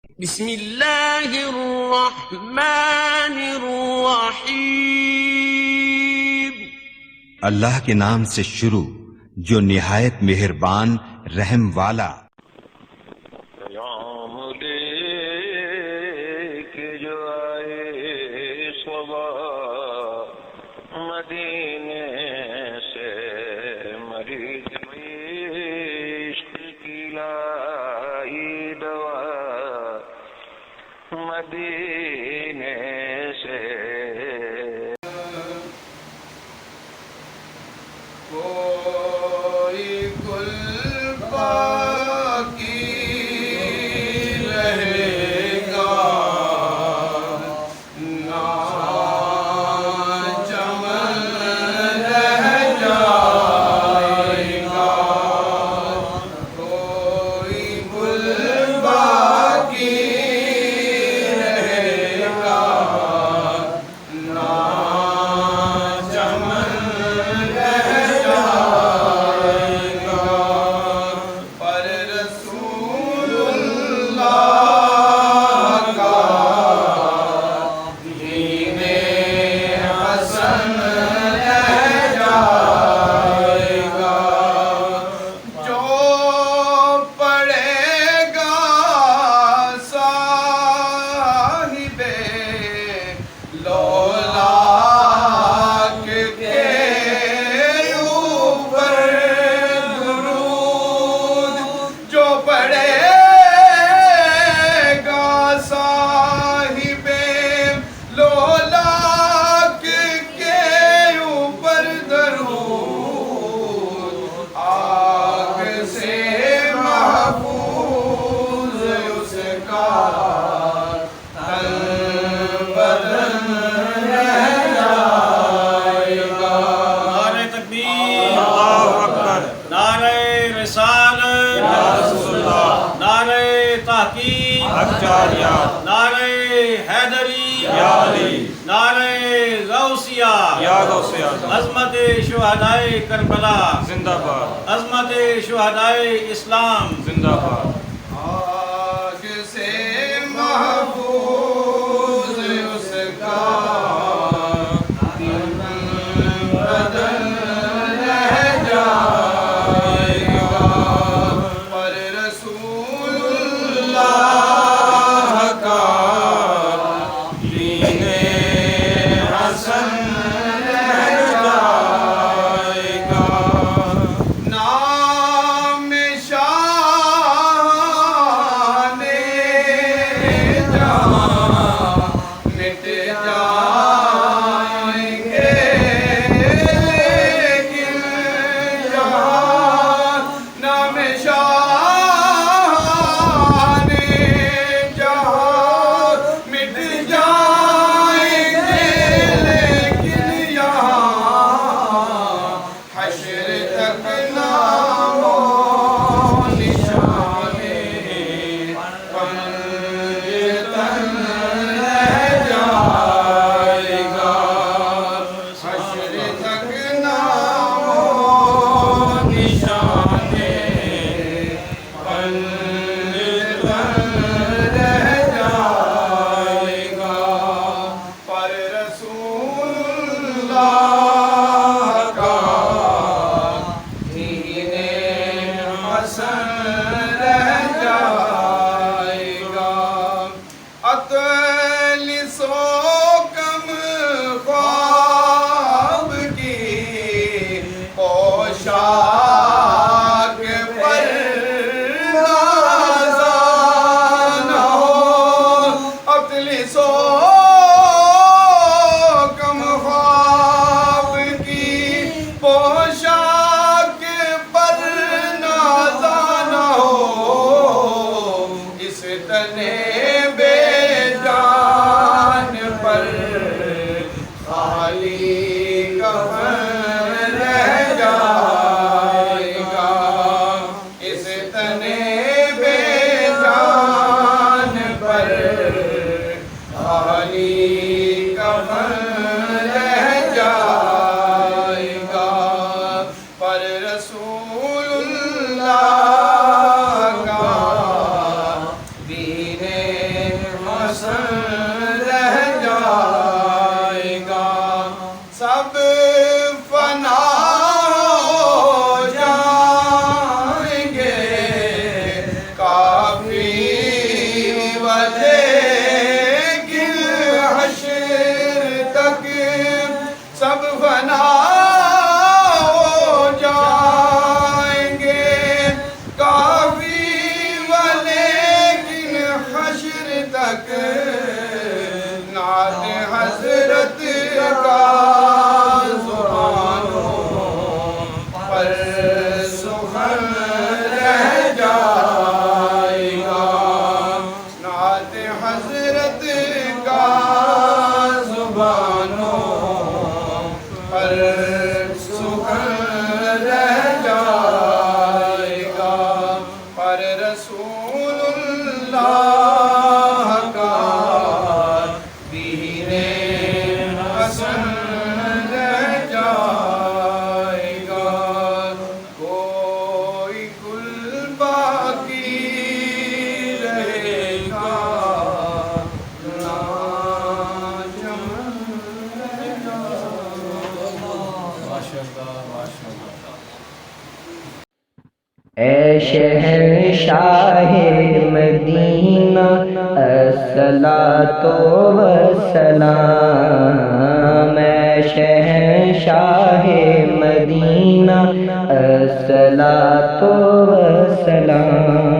بسم اللہ الرحمن الرحیم۔ اللہ کے نام سے شروع جو نہایت مہربان رحم والا۔ پیام لے کے جو آئے صبح مدینے سے، مریض عشق کی لائی دوا مدینے سے۔ کوئی گل باقی رہے گا نہ چمن رہ جائے گا، کوئی گل باقی رہے گا نہ چمن رہ جائے گا، پر رسول اللہ کا دین حسن رہ جائے گا، جو پڑھے گا صاحب لولاک کے اوپر درود، جو پڑھے گا صاحب لولاک کے اوپر درود، آگ سے محفوظ اس کا تن بدن رہ جائے گا۔ نعرہ تکبیر، اللہ اکبر، نعرہ رسالت، یا رسول اللہ، نعرہ تحقیق، حق جاریہ، نعرہ حیدری، یا علی، نعرہ غوثیہ، یا غوثیہ، عظمت شہدائے کربلا زندہ باد، عظمت شہدائے اسلام زندہ باد۔ آگ سے محفوظ اس کا تن بدن رہ جائے گا، پر رسول اللہ کا دین حسن رہ جائے گا، نام شان جہاں مٹ جائیں گے، لیکن جہاں نام شان جہاں مٹ جائیں گے، لیکن یہاں حشر تک نام و نشان پنجتن رہ جائے گا، حشر تک نام و نشان پنجتن رہ جائے گا، پر رسول اللہ کا دین حسن رہ جائے گا، اطل سو کم خواب کی پوشاک پر نازان ہو، اطل سو کم خواب کی پوشاک پر نازان ہو، اس تنے بے جان پر خالی کفن رہ جائے گا، اس تنے بے جان پر خالی کفن رہ جائے گا، پر رسول اللہ کا دین حسن رہ جائے گا سب فنا ہو جائیں گے کافی ولیکن حشر تک سب فنا ہو جائیں گے کافی ولیکن حشر تک نعت حضرت کا زبانوں پر سخن رہ جائے گا نعت حضرت کا زبانوں پر سخن رہ جائے گا پر رسول اللہ کا دین حسن رہ جائے گا کوئی گل باقی رہے گا نہ چمن رہ اے شہنشاہ مدینہ الصلاۃ والسلام اے شہنشاہ مدینہ الصلاۃ والسلام